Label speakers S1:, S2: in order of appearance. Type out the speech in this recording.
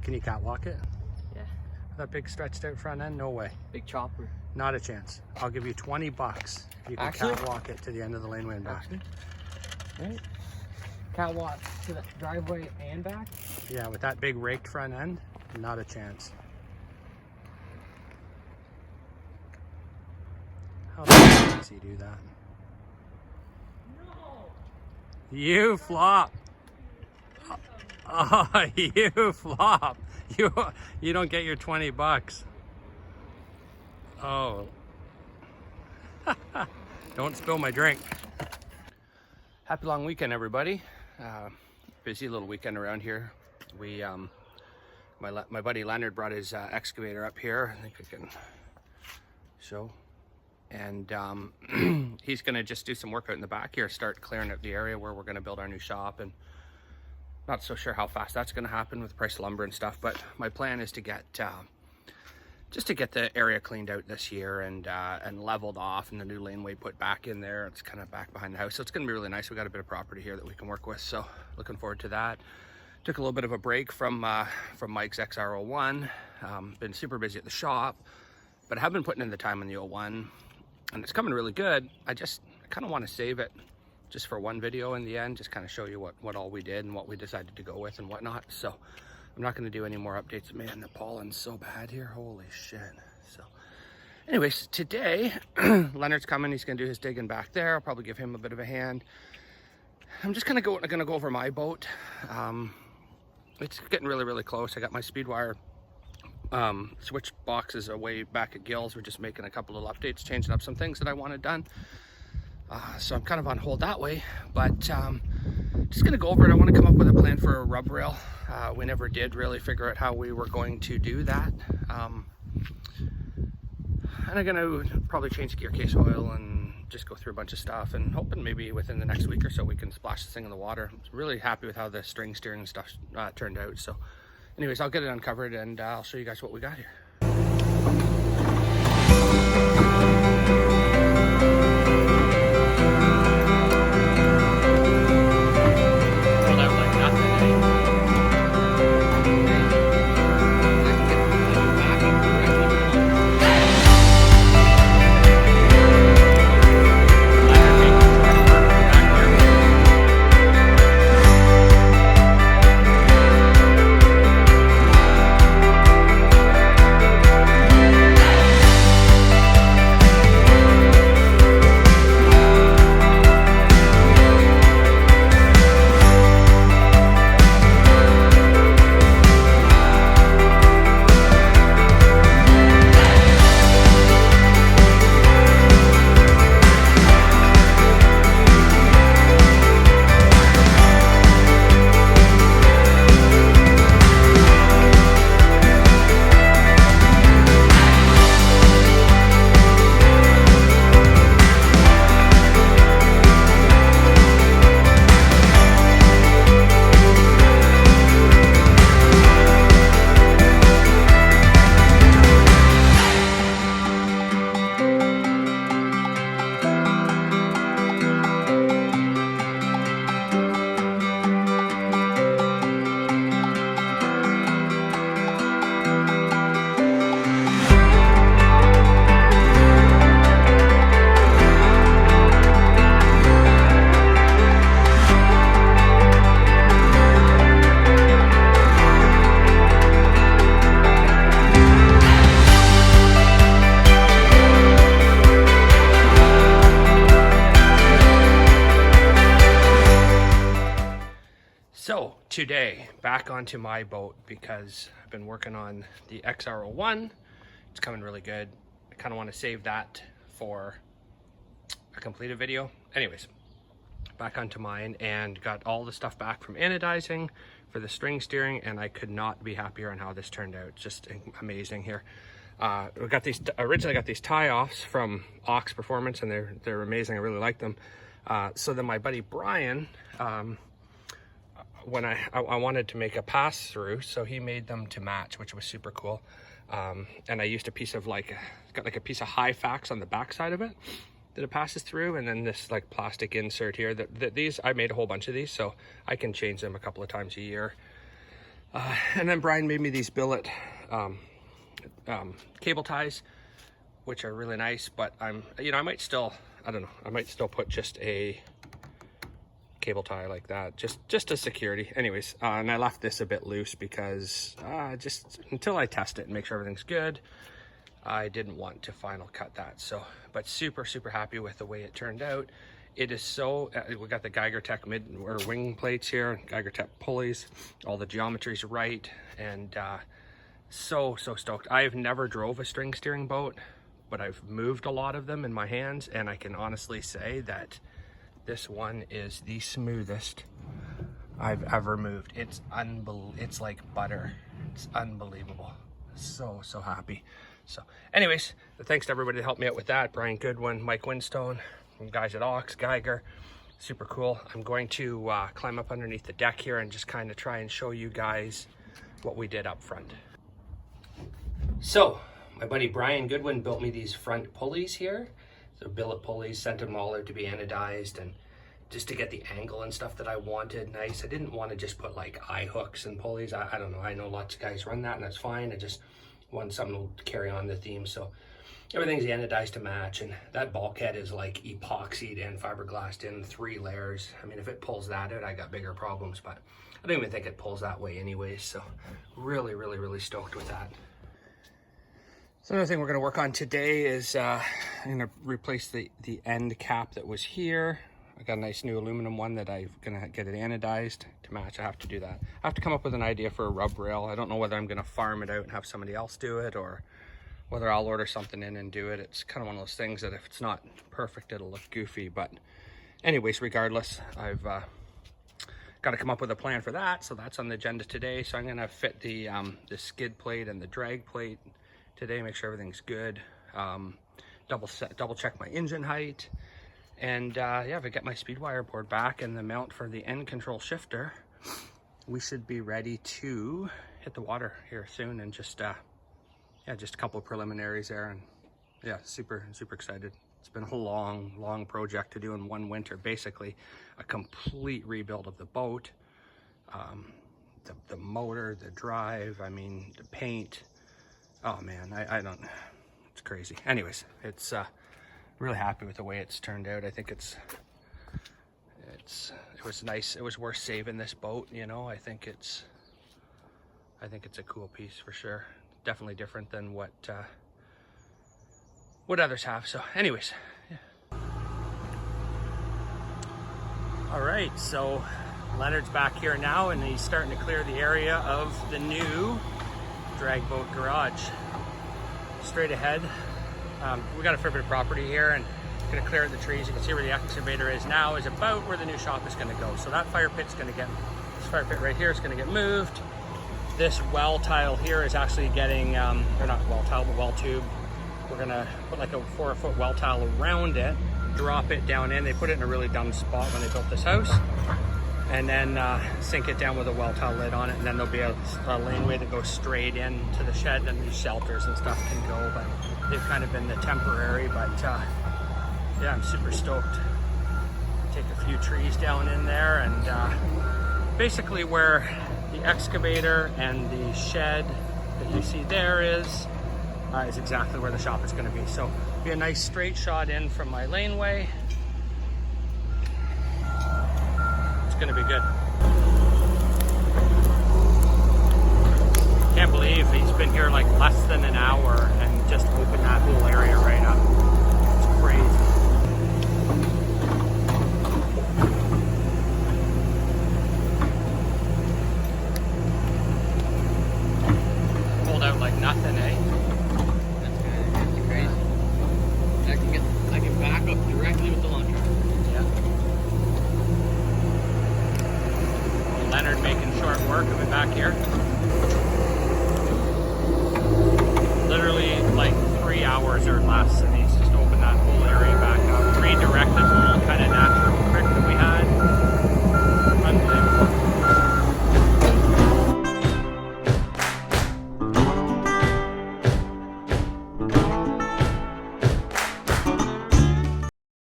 S1: Can you catwalk it?
S2: Yeah.
S1: That big stretched out front end? No way.
S2: Big chopper.
S1: Not a chance. I'll give you 20 bucks if you can catwalk it to the end of the laneway and back.
S2: Right. Catwalk to the driveway and back?
S1: Yeah, with that big raked front end, not a chance. How does he do that?
S2: No!
S1: You flop. Oh, you flop. You don't get your 20 bucks. Oh. Don't spill my drink. Happy long weekend, everybody. Busy little weekend around here. We, my buddy Leonard brought his excavator up here. I think I can show. And he's gonna just do some work out in the back here, start clearing up the area where we're gonna build our new shop. And not so sure how fast that's gonna happen with the price of lumber and stuff, but my plan is to get just to get the area cleaned out this year and leveled off, and the new laneway put back in there. It's kind of back behind the house, so it's gonna be really nice. We got a bit of property here that we can work with, so looking forward to that. Took a little bit of a break from Mike's XR01. Been super busy at the shop, but I have been putting in the time on the 01, and it's coming really good. I kind of want to save it just for one video in the end, just kind of show you what all we did and what we decided to go with and whatnot. So I'm not going to do any more updates. Man, the pollen's so bad here. Holy shit. So anyways, today Leonard's coming. He's going to do his digging back there. I'll probably give him a bit of a hand. I'm just going to go over my boat. It's getting really close. I got my speed wire switch boxes away back at Gill's. We're just making a couple of updates, changing up some things that I wanted done. So I'm kind of on hold that way, but just gonna go over it. I want to come up with a plan for a rub rail. We never did really figure out how we were going to do that. And I'm gonna probably change the gear case oil and just go through a bunch of stuff, and hoping maybe within the next week or so we can splash this thing in the water. I'm really happy with how the string steering stuff turned out. So anyways, I'll get it uncovered and I'll show you guys what we got here. So today, back onto my boat, because I've been working on the XR01. It's coming really good. I kind of want to save that for a completed video. Anyways, back onto mine, and got all the stuff back from anodizing for the string steering, and I could not be happier on how this turned out. Just amazing here. We got these, originally got these tie-offs from Ox Performance, and they're amazing. I really like them. So then my buddy Brian, when I wanted to make a pass through, so he made them to match, which was super cool. And I used a piece of got like a piece of high fax on the back side of it that it passes through, and then this like plastic insert here. These, I made a whole bunch of these, so I can change them a couple of times a year. And then Brian made me these billet cable ties, which are really nice, but I might still, I don't know, I might still put just a cable tie like that, just as security. Anyways, and I left this a bit loose because just until I test it and make sure everything's good, I didn't want to final cut that. So, but super happy with the way it turned out. It is so, we got the Geiger Tech wing plates here, Geiger Tech pulleys, all the geometry's right, and so stoked. I've never drove a string steering boat, but I've moved a lot of them in my hands, and I can honestly say that this one is the smoothest I've ever moved. It's it's like butter. It's unbelievable. So happy. So anyways, thanks to everybody that helped me out with that. Brian Goodwin, Mike Winstone, guys at Ox, Geiger, super cool. I'm going to climb up underneath the deck here and just kind of try and show you guys what we did up front. So my buddy Brian Goodwin built me these front pulleys here. So billet pulleys, sent them all out to be anodized and just to get the angle and stuff that I wanted nice. I didn't want to just put like eye hooks and pulleys. I don't know, I know lots of guys run that and that's fine. I just want something to carry on the theme. So everything's anodized to match, and that bulkhead is like epoxied and fiberglassed in 3 layers. I mean, if it pulls that out, I got bigger problems, but I don't even think it pulls that way anyways. So really stoked with that. So another thing we're going to work on today is I'm going to replace the end cap that was here. I got a nice new aluminum one that I'm going to get it anodized to match. I have to do that. I have to come up with an idea for a rub rail. I don't know whether I'm going to farm it out and have somebody else do it, or whether I'll order something in and do it. It's kind of one of those things that if it's not perfect, it'll look goofy. But anyways, regardless, I've got to come up with a plan for that. So that's on the agenda today. So I'm going to fit the skid plate and the drag plate today, make sure everything's good. Double check my engine height. And yeah, if I get my speed wire board back and the mount for the end control shifter, we should be ready to hit the water here soon. And just yeah, just a couple of preliminaries there, and yeah, super excited. It's been a long project to do in one winter. Basically a complete rebuild of the boat, the motor, the drive, I mean the paint. Oh man, I don't, it's crazy. Anyways, it's really happy with the way it's turned out. I think it was nice. It was worth saving this boat, you know. I think it's a cool piece for sure. Definitely different than what others have. So anyways, yeah. All right, so Leonard's back here now, and he's starting to clear the area of the new drag boat garage. Straight ahead, we got a fair bit of property here, and gonna clear the trees. You can see where the excavator is now is about where the new shop is gonna go. So that fire pit's gonna get, this fire pit right here is gonna get moved. This well tile here is actually getting, or not well tile, but well tube. We're gonna put like a 4-foot well tile around it, drop it down in. They put it in a really dumb spot when they built this house. And then sink it down with a well tile lid on it, and then there'll be a laneway that goes straight into the shed, and these shelters and stuff can go, but they've kind of been the temporary. But yeah, I'm super stoked. Take a few trees down in there, and basically where the excavator and the shed that you see there is exactly where the shop is going to be. So be a nice straight shot in from my laneway. Going to be good. Can't believe he's been here like less than an hour and just opened that whole area right up. It's crazy. Pulled out like nothing, eh?
S2: That's crazy. I can back up directly with the launcher.
S1: Leonard making short work of it back here. Literally like 3 hours or less, and he's just opened that whole area back up. Redirected the whole kind of natural